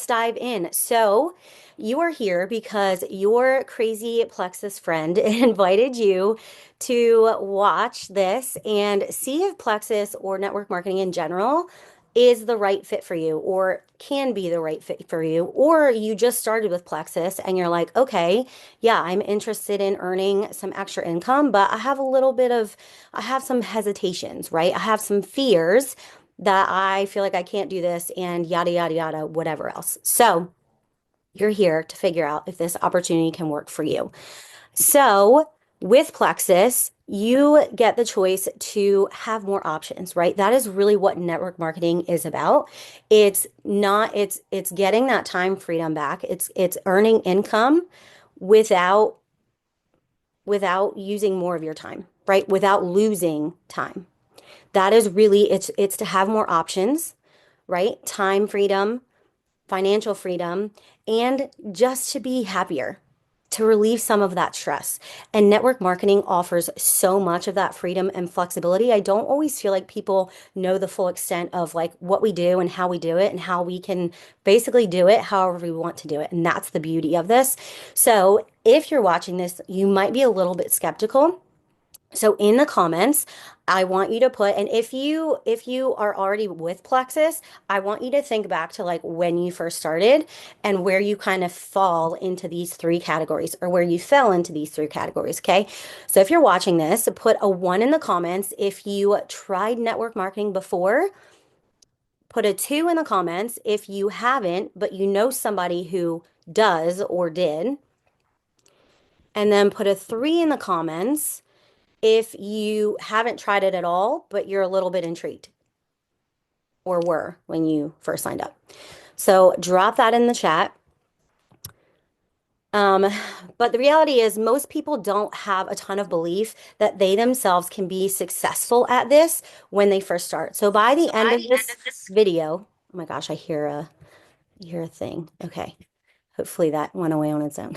let's dive in. So, you are here because your crazy Plexus friend invited you to watch this and see if Plexus or network marketing in general is the right fit for you or can be the right fit for you. Or you just started with Plexus and you're like, okay, yeah, I'm interested in earning some extra income, but I have some hesitations, right? I have some fears that I feel like I can't do this and yada, yada, yada, whatever else. So you're here to figure out if this opportunity can work for you. So with Plexus, you get the choice to have more options, right? That is really what network marketing is about. It's not, it's getting that time freedom back. It's earning income without without using more of your time, right? Without losing time. That is really it's to have more options, right? Time freedom, financial freedom, and just to be happier, to relieve some of that stress. And network marketing offers so much of that freedom and flexibility. I don't always feel like people know the full extent of like what we do and how we do it and how we can basically do it however we want to do it. And that's the beauty of this. So if you're watching this, you might be a little bit skeptical. So in the comments, I want you to put, and if you are already with Plexus, I want you to think back to like when you first started and where you kind of fall into these three categories or where you fell into these three categories, okay? So if you're watching this, put a one in the comments if you tried network marketing before. Put a two in the comments if you haven't, but you know somebody who does or did. And then put a three in the comments if you haven't tried it at all, but you're a little bit intrigued or were when you first signed up. So drop that in the chat. Um, but the reality is most people don't have a ton of belief that they themselves can be successful at this when they first start. So by the end of this video, oh my gosh, I hear a thing. Okay. Hopefully that went away on its own.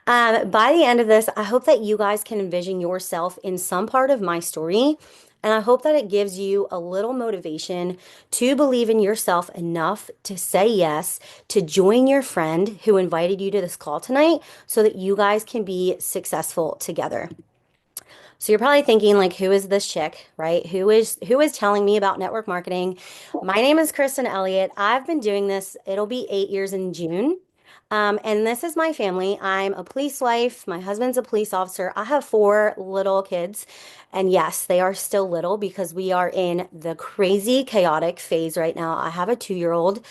By the end of this, I hope that you guys can envision yourself in some part of my story. And I hope that it gives you a little motivation to believe in yourself enough to say yes, to join your friend who invited you to this call tonight so that you guys can be successful together. So you're probably thinking like, who is this chick, right? Who is telling me about network marketing? My name is Kristen Elliott. I've been doing this. It'll be 8 years in June. And this is my family. I'm a police wife. My husband's a police officer. I have four little kids. And yes, they are still little because we are in the crazy chaotic phase right now. I have a 2-year-old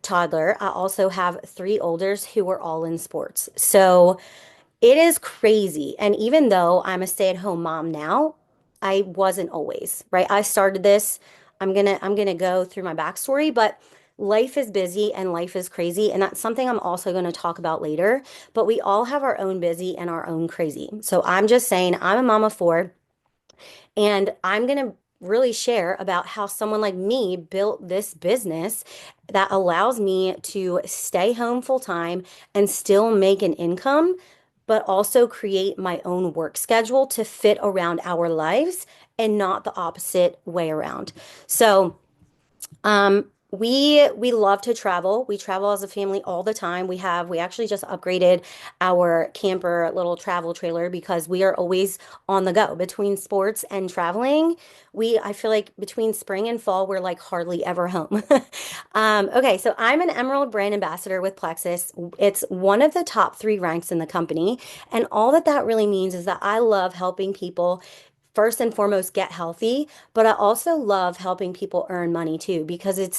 toddler. I also have three olders who are all in sports. So it is crazy. And even though I'm a stay-at-home mom now, I wasn't always, right? I started this. I'm gonna go through my backstory, but life is busy and life is crazy. And that's something I'm also going to talk about later. But we all have our own busy and our own crazy. So I'm just saying I'm a mom of four, and I'm going to really share about how someone like me built this business that allows me to stay home full time and still make an income, but also create my own work schedule to fit around our lives and not the opposite way around. So, we love to travel. We travel as a family all the time. We actually just upgraded our camper little travel trailer because we are always on the go between sports and traveling. I feel like between spring and fall, we're like hardly ever home. Okay, so I'm an Emerald brand ambassador with Plexus. It's one of the top three ranks in the company. And all that that really means is that I love helping people first and foremost get healthy, but I also love helping people earn money too because it's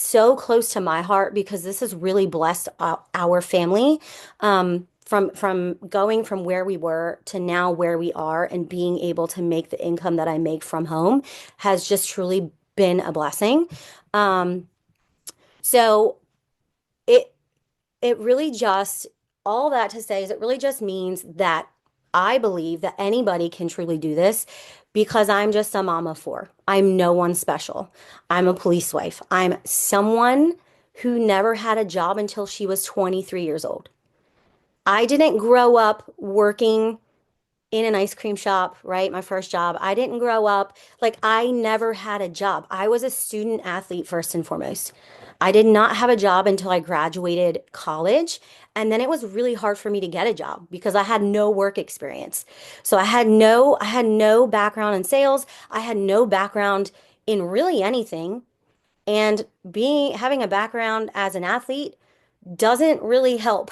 so close to my heart because this has really blessed our family from going from where we were to now where we are and being able to make the income that I make from home has just truly been a blessing. Um, so it it really just all that to say is it really just means that I believe that anybody can truly do this because I'm just a mom of four. I'm no one special. I'm a police wife. I'm someone who never had a job until she was 23 years old. I didn't grow up working in an ice cream shop, right? My first job. I didn't grow up like I never had a job. I was a student athlete first and foremost. I did not have a job until I graduated college. And then it was really hard for me to get a job because I had no work experience. So I had no background in sales. I had no background in really anything. And having a background as an athlete doesn't really help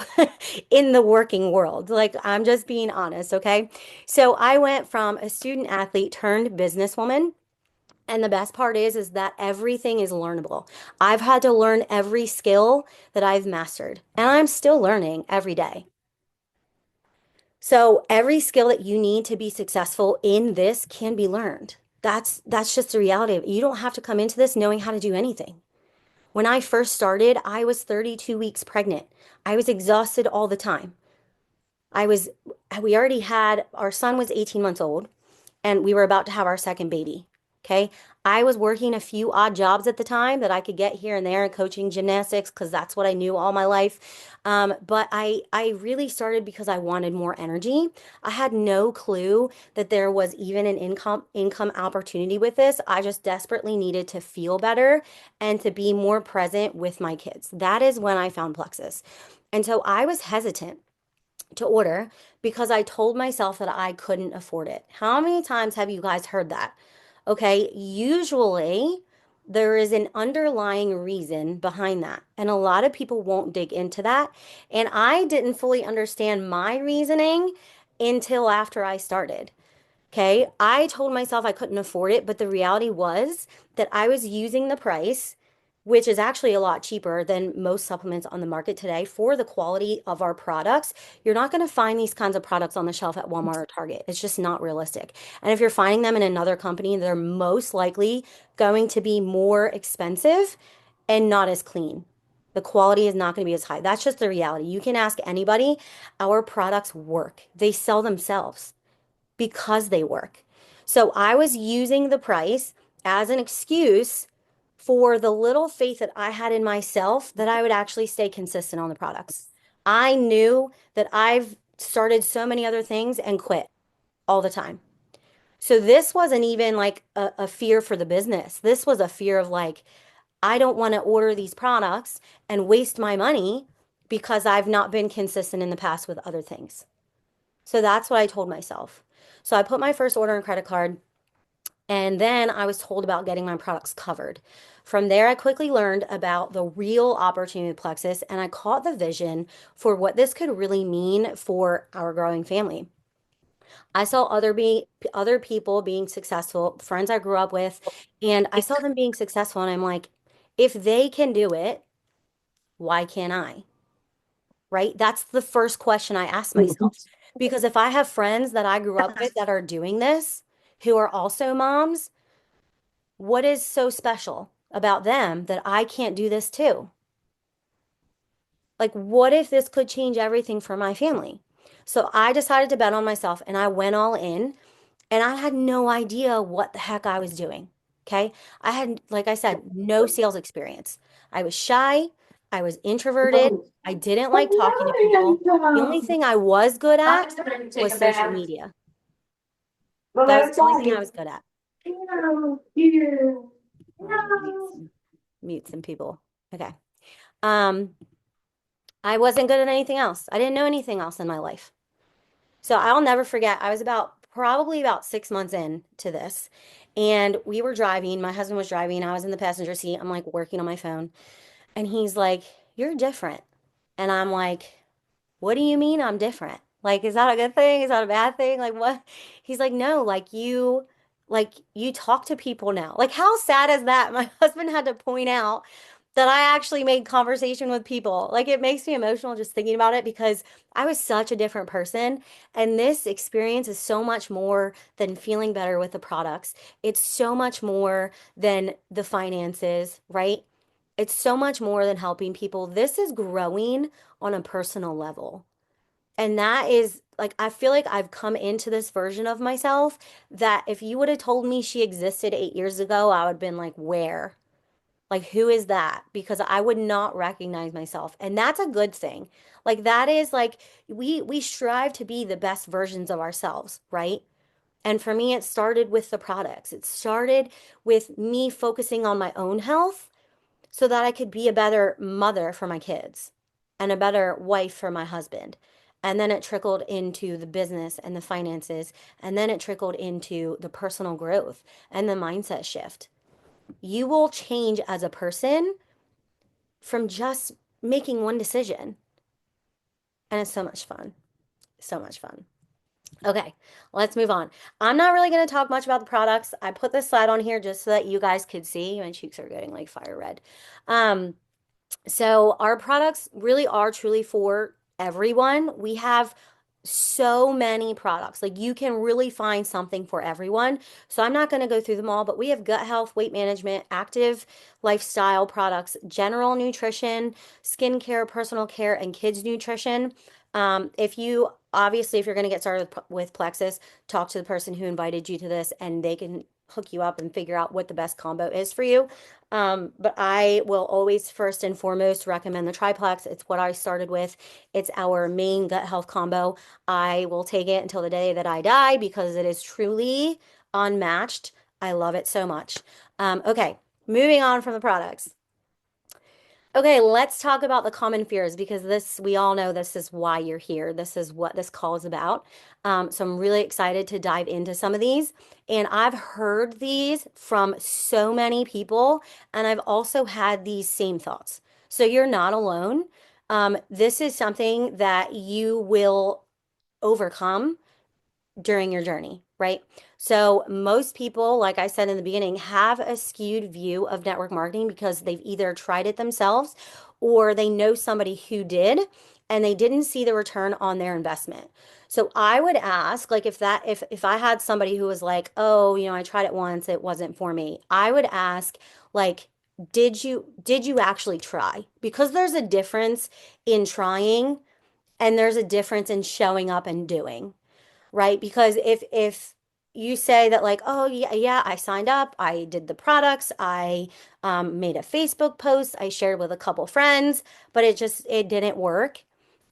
in the working world. Like, I'm just being honest, okay? So I went from a student athlete turned businesswoman. And the best part is that everything is learnable. I've had to learn every skill that I've mastered, and I'm still learning every day. So every skill that you need to be successful in this can be learned. That's just the reality of it. You don't have to come into this knowing how to do anything. When I first started, I was 32 weeks pregnant. I was exhausted all the time. I was, we already had, our son was 18 months old and we were about to have our second baby. Okay. I was working a few odd jobs at the time that I could get here and there and coaching gymnastics because that's what I knew all my life. But I really started because I wanted more energy. I had no clue that there was even an income opportunity with this. I just desperately needed to feel better and to be more present with my kids. That is when I found Plexus. And so I was hesitant to order because I told myself that I couldn't afford it. How many times have you guys heard that? Okay, usually there is an underlying reason behind that, and a lot of people won't dig into that. And I didn't fully understand my reasoning until after I started. Okay. I told myself I couldn't afford it, but the reality was that I was using the price, which is actually a lot cheaper than most supplements on the market today for the quality of our products. You're not going to find these kinds of products on the shelf at Walmart or Target. It's just not realistic. And if you're finding them in another company, they're most likely going to be more expensive and not as clean. The quality is not going to be as high. That's just the reality. You can ask anybody. Our products work. They sell themselves because they work. So I was using the price as an excuse for the little faith that I had in myself that I would actually stay consistent on the products. I knew that I've started so many other things and quit all the time. So this wasn't even like a fear for the business. This was a fear of like, I don't want to order these products and waste my money because I've not been consistent in the past with other things. So that's what I told myself. So I put my first order on credit card, and then I was told about getting my products covered. From there, I quickly learned about the real opportunity with Plexus, and I caught the vision for what this could really mean for our growing family. I saw other people being successful, friends I grew up with, and I saw them being successful, and I'm like, if they can do it, why can't I? Right? That's the first question I asked myself. Because if I have friends that I grew up with that are doing this, who are also moms, what is so special about them that I can't do this too? Like, what if this could change everything for my family? So I decided to bet on myself and I went all in and I had no idea what the heck I was doing. Okay. I had, like I said, no sales experience. I was shy. I was introverted. I didn't like talking to people. The only thing I was good at was social media. That was the only thing I was good at. Hold on, mute some people. Okay. Um, I wasn't good at anything else. I didn't know anything else in my life. So I'll never forget. I was probably about 6 months in to this, and we were driving. My husband was driving. I was in the passenger seat. I'm like working on my phone, and he's like, "You're different," and I'm like, "What do you mean I'm different? Like, is that a good thing? Is that a bad thing? Like, what?" He's like, "No, like you talk to people now." Like, how sad is that? My husband had to point out that I actually made conversation with people. Like, it makes me emotional just thinking about it because I was such a different person. And this experience is so much more than feeling better with the products. It's so much more than the finances, right? It's so much more than helping people. This is growing on a personal level. And that is like, I feel like I've come into this version of myself that if you would have told me she existed 8 years ago, I would have been like, where? Like, who is that? Because I would not recognize myself. And that's a good thing. Like, that is like, we strive to be the best versions of ourselves, right? And for me, it started with the products. It started with me focusing on my own health so that I could be a better mother for my kids and a better wife for my husband. And then it trickled into the business and the finances. And then it trickled into the personal growth and the mindset shift. You will change as a person from just making one decision. And it's so much fun. So much fun. Okay, let's move on. I'm not really going to talk much about the products. I put this slide on here just so that you guys could see. My cheeks are getting like fire red. Um, So our products really are truly for everyone. We have so many products. Like you can really find something for everyone. So I'm not going to go through them all, but we have gut health, weight management, active lifestyle products, general nutrition, skincare, personal care, and kids nutrition. If you obviously, if you're going to get started with Plexus, talk to the person who invited you to this and they can hook you up and figure out what the best combo is for you. But I will always first and foremost recommend the triplex. It's what I started with. It's our main gut health combo. I will take it until the day that I die because it is truly unmatched. I love it so much. Okay, moving on from the products. Okay, let's talk about the common fears because this, we all know this is why you're here. This is what this call is about. So I'm really excited to dive into some of these. And I've heard these from so many people, and I've also had these same thoughts. So you're not alone. This is something that you will overcome during your journey, right? So most people, like I said in the beginning, have a skewed view of network marketing because they've either tried it themselves or they know somebody who did and they didn't see the return on their investment. So I would ask, like if I had somebody who was like, "Oh, I tried it once, it wasn't for me." I would ask like, did you actually try? Because there's a difference in trying and there's a difference in showing up and doing, right? Because if you say that like, oh yeah, I signed up, I did the products, I made a Facebook post, I shared with a couple friends, but it didn't work.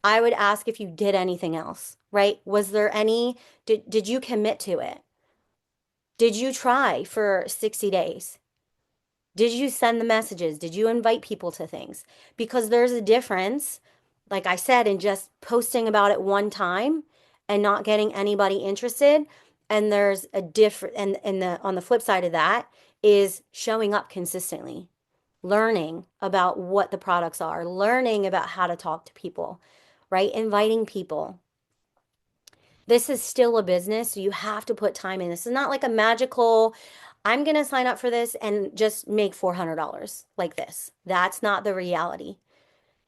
I would ask if you did anything else, right? Was there any, did you commit to it? Did you try for 60 days? Did you send the messages? Did you invite people to things? Because there's a difference, like I said, in just posting about it one time and not getting anybody interested. And there's a different, and the on the flip side of that is showing up consistently, learning about what the products are, learning about how to talk to people, right? Inviting people. This is still a business, so you have to put time in. This is not like a magical, I'm going to sign up for this and just make $400 like this. That's not the reality.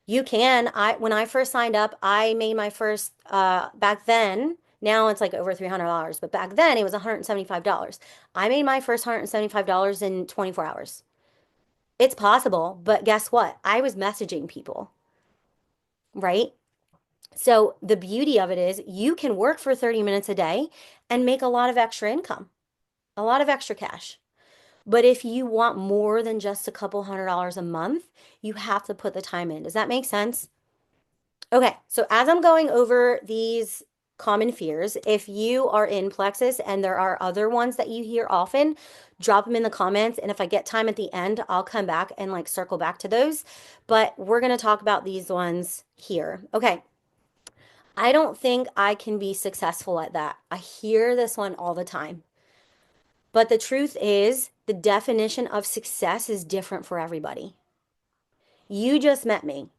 You can. When I first signed up, I made my first back then, now it's like over $300, but back then it was $175. I made my first $175 in 24 hours. It's possible, but guess what? I was messaging people, right? So the beauty of it is you can work for 30 minutes a day and make a lot of extra income, a lot of extra cash. But if you want more than just a couple $100 a month, you have to put the time in. Does that make sense? Okay, so as I'm going over these common fears, if you are in Plexus and there are other ones that you hear often, drop them in the comments. And if I get time at the end, I'll come back and like circle back to those. But we're going to talk about these ones here. Okay. I don't think I can be successful at that. I hear this one all the time. But the truth is, the definition of success is different for everybody. You just met me.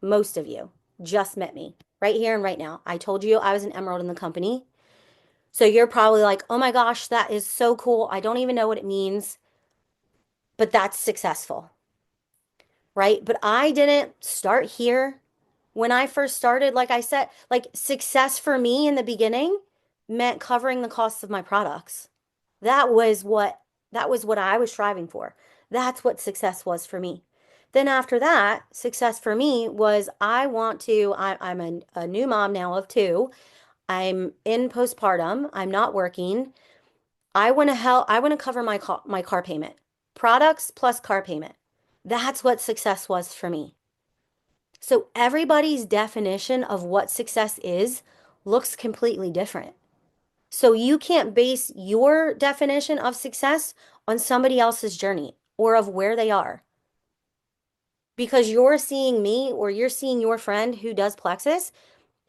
Most of you just met me right here and right now. I told you I was an emerald in the company. So you're probably like, oh my gosh, that is so cool. I don't even know what it means, but that's successful, right? But I didn't start here. When I first started, like I said, like success for me in the beginning meant covering the costs of my products. That was what that was what I was striving for. That's what success was for me. Then after that, success for me was I'm a new mom now of two. I'm in postpartum. I'm not working. I want to cover my car payment. Products plus car payment. That's what success was for me. So everybody's definition of what success is looks completely different. So you can't base your definition of success on somebody else's journey or of where they are. because you're seeing me or you're seeing your friend who does Plexus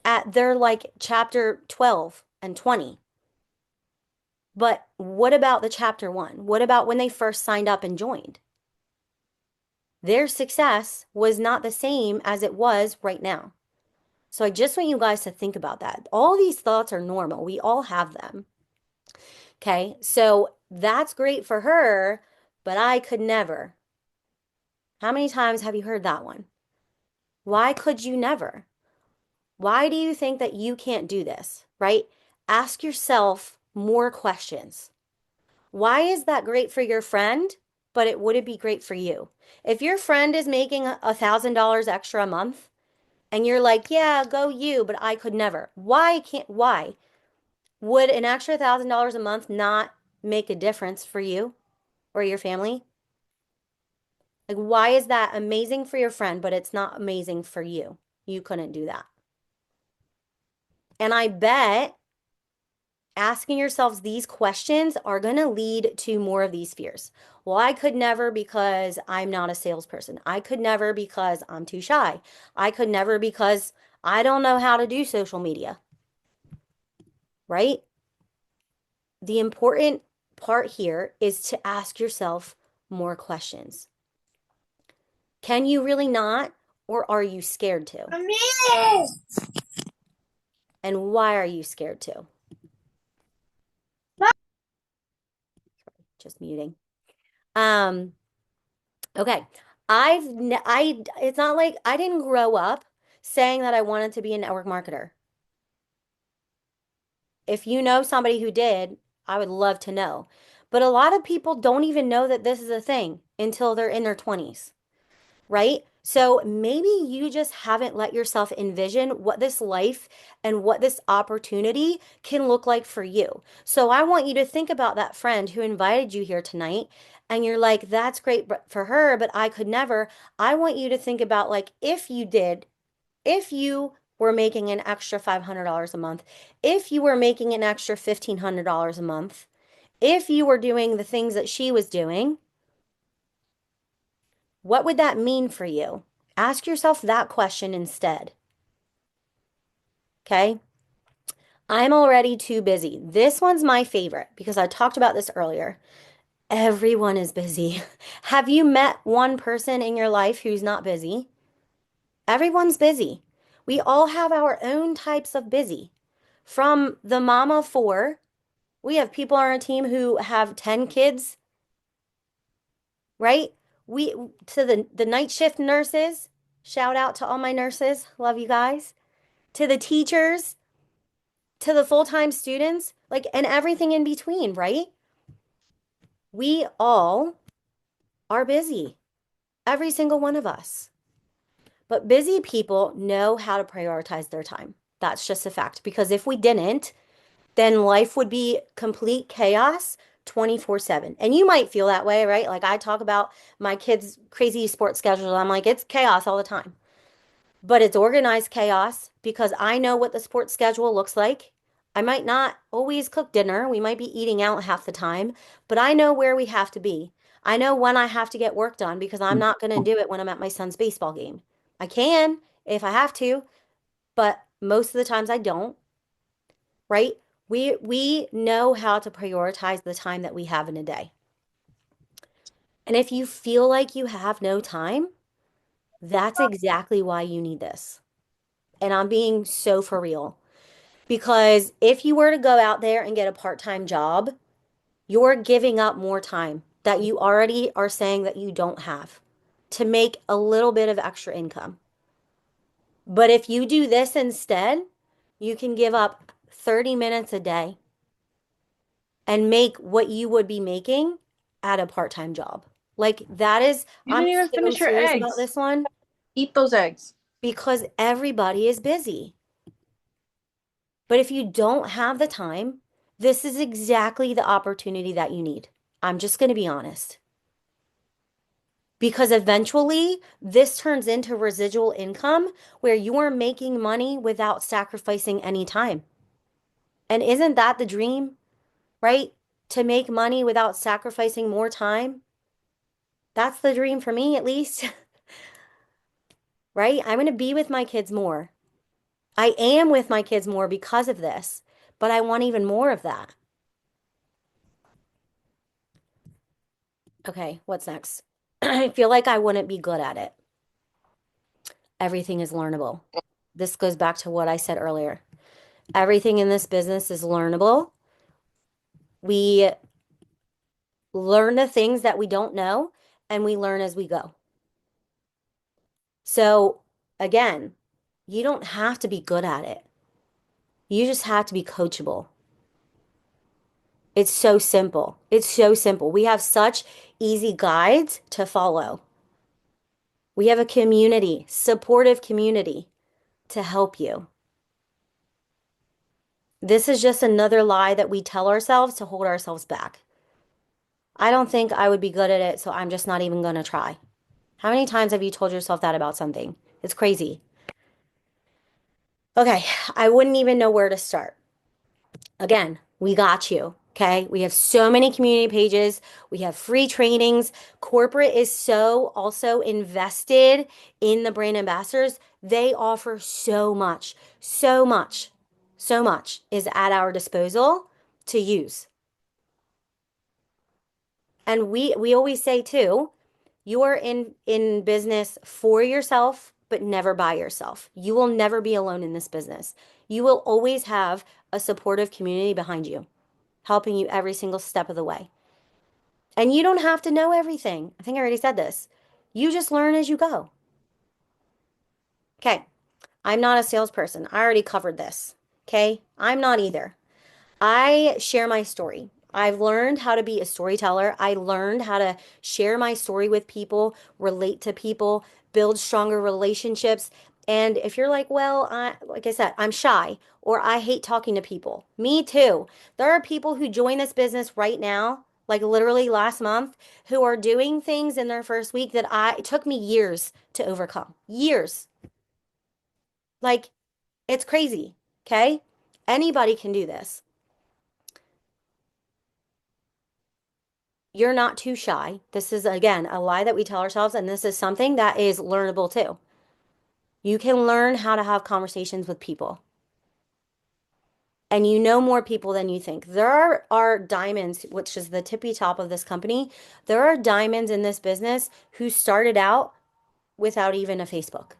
at their like chapter 12 and 20. But what about the chapter one? What about when they first signed up and joined? Their success was not the same as it was right now. So I just want you guys to think about that. All these thoughts are normal. We all have them. Okay. So that's great for her, but I could never. How many times have you heard that one? Why could you never? Why do you think that you can't do this? Right? Ask yourself more questions. Why is that great for your friend, but it wouldn't be great for you? If your friend is making $1,000 extra a month and you're like, yeah, go you, but I could never. Why? Would an extra $1,000 a month not make a difference for you or your family? Like, why is that amazing for your friend, but it's not amazing for you? You couldn't do that. And I bet asking yourselves these questions are going to lead to more of these fears. Well, I could never because I'm not a salesperson. I could never because I'm too shy. I could never because I don't know how to do social media, right? The important part here is to ask yourself more questions. Can you really not, or are you scared to? And why are you scared to? Just muting. Um, okay. It's not like I didn't grow up saying that I wanted to be a network marketer. If you know somebody who did, I would love to know. But a lot of people don't even know that this is a thing until they're in their 20s, right? So maybe you just haven't let yourself envision what this life and what this opportunity can look like for you. So I want you to think about that friend who invited you here tonight and you're like, that's great for her, but I could never. I want you to think about like if you did, if you were making an extra $500 a month, if you were making an extra $1,500 a month, if you were doing the things that she was doing, what would that mean for you? Ask yourself that question instead. Okay. I'm already too busy. This one's my favorite because I talked about this earlier. Everyone is busy. Have you met one person in your life who's not busy? Everyone's busy. We all have our own types of busy. From the mama of four, we have people on our team who have 10 kids, right? We to the night shift nurses, shout out to all my nurses. Love you guys. To the teachers, to the full-time students, like, and everything in between, right? We all are busy, every single one of us. But busy people know how to prioritize their time. That's just a fact. Because if we didn't, then life would be complete chaos 24/7. And you might feel that way, right? Like I talk about my kids' crazy sports schedule. I'm like, it's chaos all the time. But it's organized chaos because I know what the sports schedule looks like. I might not always cook dinner. We might be eating out half the time, but I know where we have to be. I know when I have to get work done because I'm not going to do it when I'm at my son's baseball game. I can if I have to, but most of the times I don't, right? We know how to prioritize the time that we have in a day. And if you feel like you have no time, that's exactly why you need this. And I'm being so for real. Because if you were to go out there and get a part-time job, you're giving up more time that you already are saying that you don't have to make a little bit of extra income. But if you do this instead, you can give up 30 minutes a day and make what you would be making at a part-time job. Like that is, You I'm didn't even so finish your serious about eggs. this one Eat those eggs. because everybody is busy. But if you don't have the time, this is exactly the opportunity that you need. I'm just going to be honest. Because eventually, this turns into residual income where you are making money without sacrificing any time. And isn't that the dream, right? To make money without sacrificing more time? That's the dream for me, at least. right? I'm going to be with my kids more. I am with my kids more because of this, but I want even more of that. Okay, what's next? I feel like I wouldn't be good at it. Everything is learnable. This goes back to what I said earlier. Everything in this business is learnable. We learn the things that we don't know, and we learn as we go. So, again, you don't have to be good at it. You just have to be coachable. It's so simple. It's so simple. We have such easy guides to follow. We have a community, supportive community to help you. This is just another lie that we tell ourselves to hold ourselves back. I don't think I would be good at it, so I'm just not even going to try. How many times have you told yourself that about something? It's crazy. Okay, I wouldn't even know where to start. Again, we got you. Okay. We have so many community pages. We have free trainings. Corporate is so also invested in the brand ambassadors. They offer so much, so much, so much is at our disposal to use. And we always say too, you are in business for yourself, but never by yourself. You will never be alone in this business. You will always have a supportive community behind you, helping you every single step of the way. And you don't have to know everything. I think I already said this. You just learn as you go. Okay. I'm not a salesperson. I already covered this. Okay. I'm not either. I share my story. I've learned how to be a storyteller. I learned how to share my story with people, relate to people, build stronger relationships. And if you're like, well, like I said, I'm shy or I hate talking to people, me too. There are people who join this business right now, like literally last month, who are doing things in their first week that it took me years to overcome. Years. Like, it's crazy. Okay. Anybody can do this. You're not too shy. This is, again, a lie that we tell ourselves, and this is something that is learnable too. You can learn how to have conversations with people, and you know more people than you think. There are diamonds, which is the tippy top of this company. There are diamonds in this business who started out without even a Facebook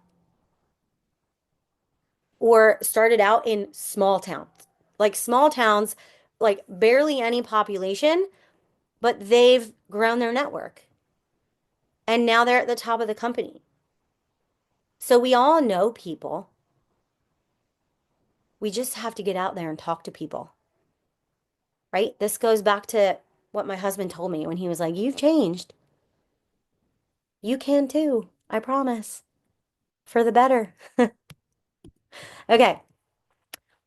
or started out in small towns, like small towns, like barely any population, but they've grown their network and now they're at the top of the company. So we all know people. We just have to get out there and talk to people, right? This goes back to what my husband told me when he was like, you've changed. You can too. I promise. For the better. Okay.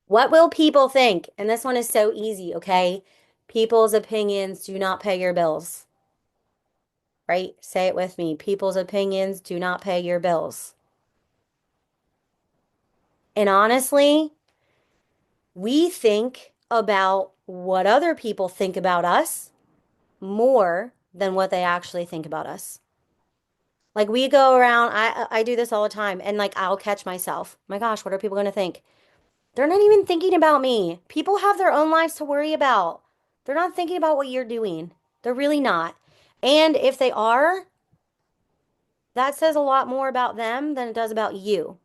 What will people think? And this one is so easy, okay? People's opinions do not pay your bills, right? Say it with me. People's opinions do not pay your bills. And honestly, we think about what other people think about us more than what they actually think about us. Like we go around, I do this all the time, and like I'll catch myself. My gosh, what are people going to think? They're not even thinking about me. People have their own lives to worry about. They're not thinking about what you're doing. They're really not. And if they are, that says a lot more about them than it does about you.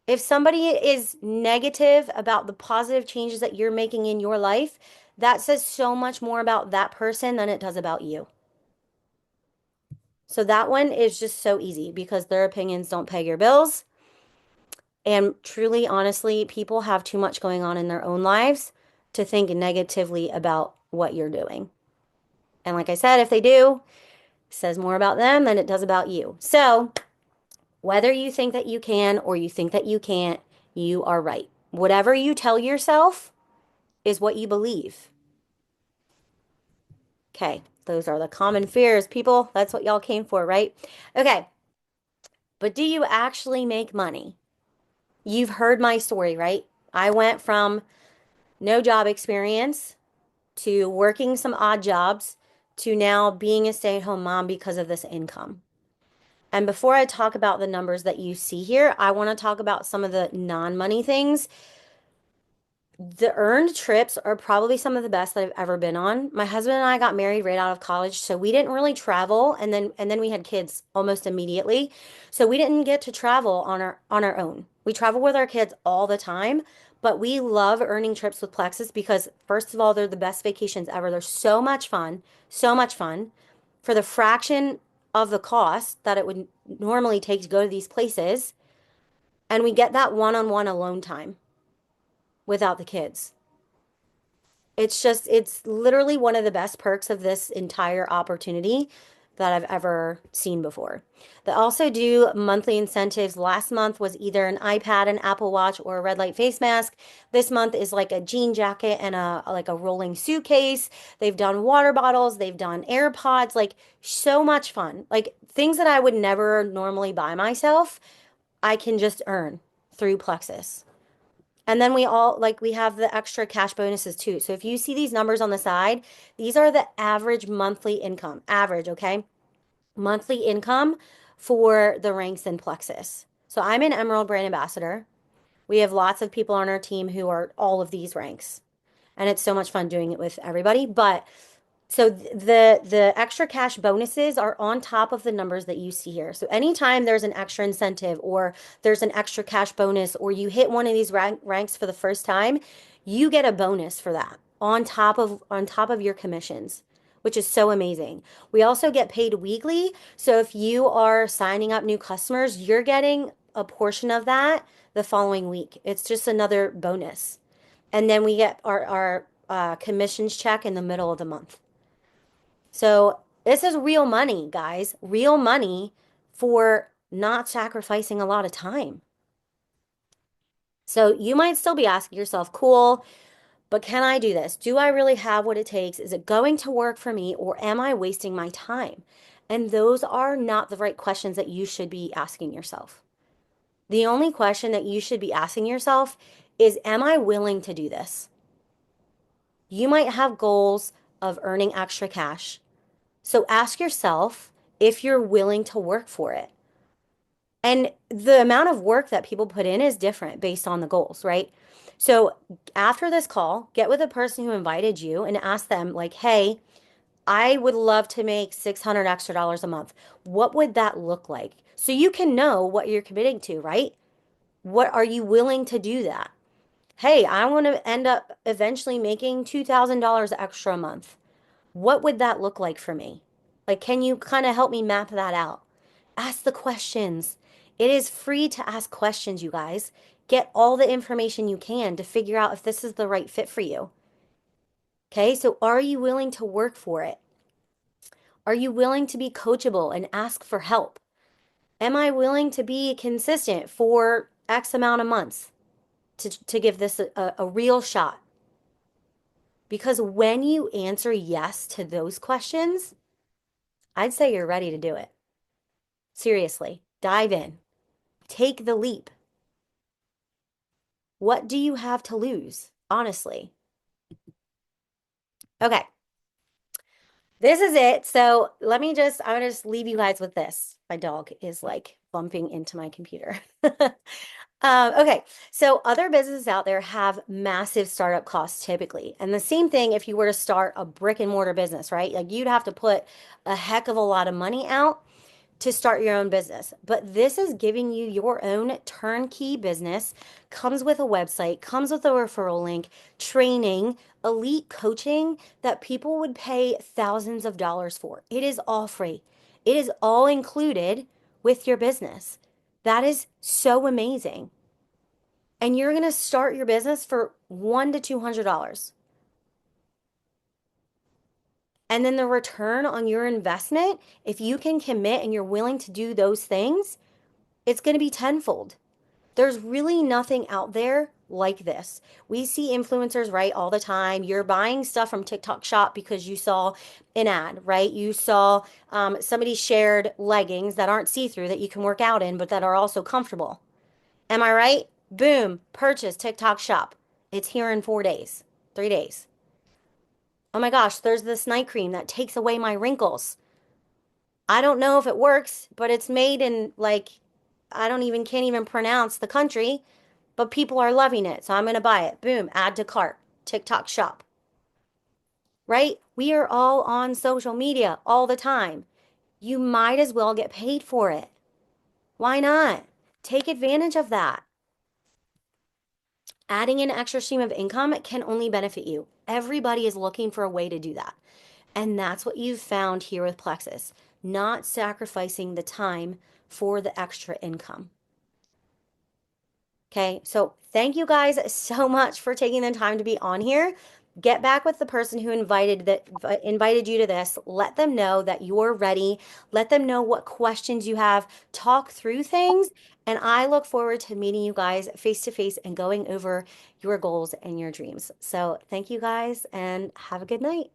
If somebody is negative about the positive changes that you're making in your life, that says so much more about that person than it does about you. So that one is just so easy because their opinions don't pay your bills. And truly, honestly, people have too much going on in their own lives to think negatively about what you're doing. And like I said, if they do, it says more about them than it does about you. So whether you think that you can or you think that you can't, you are right. Whatever you tell yourself is what you believe. Okay, those are the common fears, people. That's what y'all came for, right? Okay, but do you actually make money? You've heard my story, right? I went from no job experience to working some odd jobs to now being a stay-at-home mom because of this income. And before I talk about the numbers that you see here, I want to talk about some of the non-money things. The earned trips are probably some of the best that I've ever been on. My husband and I got married right out of college, so we didn't really travel, and then we had kids almost immediately. So we didn't get to travel on our own. We travel with our kids all the time, but we love earning trips with Plexus because first of all, they're the best vacations ever. They're so much fun for the fraction of the cost that it would normally take to go to these places, and we get that one-on-one alone time without the kids. It's literally one of the best perks of this entire opportunity that I've ever seen before. They also do monthly incentives. Last month was either an iPad, an Apple Watch, or a red light face mask. This month is like a jean jacket and a like a rolling suitcase. They've done water bottles, they've done AirPods, like so much fun. Like things that I would never normally buy myself, I can just earn through Plexus. And then we have the extra cash bonuses too. So if you see these numbers on the side, these are the average monthly income. Average, okay? Monthly income for the ranks in Plexus. So I'm an Emerald brand ambassador. We have lots of people on our team who are all of these ranks. And it's so much fun doing it with everybody. But so the extra cash bonuses are on top of the numbers that you see here. So anytime there's an extra incentive or there's an extra cash bonus or you hit one of these ranks for the first time, you get a bonus for that on top of your commissions, which is so amazing. We also get paid weekly. So if you are signing up new customers, you're getting a portion of that the following week. It's just another bonus. And then we get our commissions check in the middle of the month. So this is real money, guys. Real money for not sacrificing a lot of time. So you might still be asking yourself, cool, but can I do this? Do I really have what it takes? Is it going to work for me or am I wasting my time? And those are not the right questions that you should be asking yourself. The only question that you should be asking yourself is, am I willing to do this? You might have goals of earning extra cash. So ask yourself if you're willing to work for it. And the amount of work that people put in is different based on the goals, right? So after this call, get with the person who invited you and ask them, like, hey, I would love to make 600 extra dollars a month. What would that look like? So you can know what you're committing to, right? What are you willing to do that? Hey, I want to end up eventually making $2,000 extra a month. What would that look like for me? Like, can you kind of help me map that out? Ask the questions. It is free to ask questions, you guys. Get all the information you can to figure out if this is the right fit for you. Okay, so are you willing to work for it? Are you willing to be coachable and ask for help? Am I willing to be consistent for X amount of months to give this a real shot? Because when you answer yes to those questions, I'd say you're ready to do it. Seriously, dive in. Take the leap. What do you have to lose? Honestly. Okay. This is it. So I'm gonna just leave you guys with this. My dog is like bumping into my computer. Okay, so other businesses out there have massive startup costs typically. And the same thing if you were to start a brick and mortar business, right? Like you'd have to put a heck of a lot of money out to start your own business. But this is giving you your own turnkey business, comes with a website, comes with a referral link, training, elite coaching that people would pay thousands of dollars for. It is all free. It is all included with your business. That is so amazing. And you're going to start your business for $1 to $200. And then the return on your investment, if you can commit and you're willing to do those things, it's going to be tenfold. There's really nothing out there like this. We see influencers, right, all the time. You're buying stuff from TikTok Shop because you saw an ad, right? You saw somebody shared leggings that aren't see-through that you can work out in, but that are also comfortable. Am I right? Boom, purchase TikTok Shop. It's here in 4 days, 3 days. Oh my gosh, there's this night cream that takes away my wrinkles. I don't know if it works, but it's made in like, I don't even, can't even pronounce the country, but people are loving it. So I'm going to buy it. Boom, add to cart, TikTok shop, right? We are all on social media all the time. You might as well get paid for it. Why not? Take advantage of that. Adding an extra stream of income can only benefit you. Everybody is looking for a way to do that. And that's what you've found here with Plexus, not sacrificing the time for the extra income. Okay, so thank you guys so much for taking the time to be on here. Get back with the person who invited you to this. Let them know that you're ready. Let them know what questions you have. Talk through things. And I look forward to meeting you guys face to face and going over your goals and your dreams. So thank you guys and have a good night.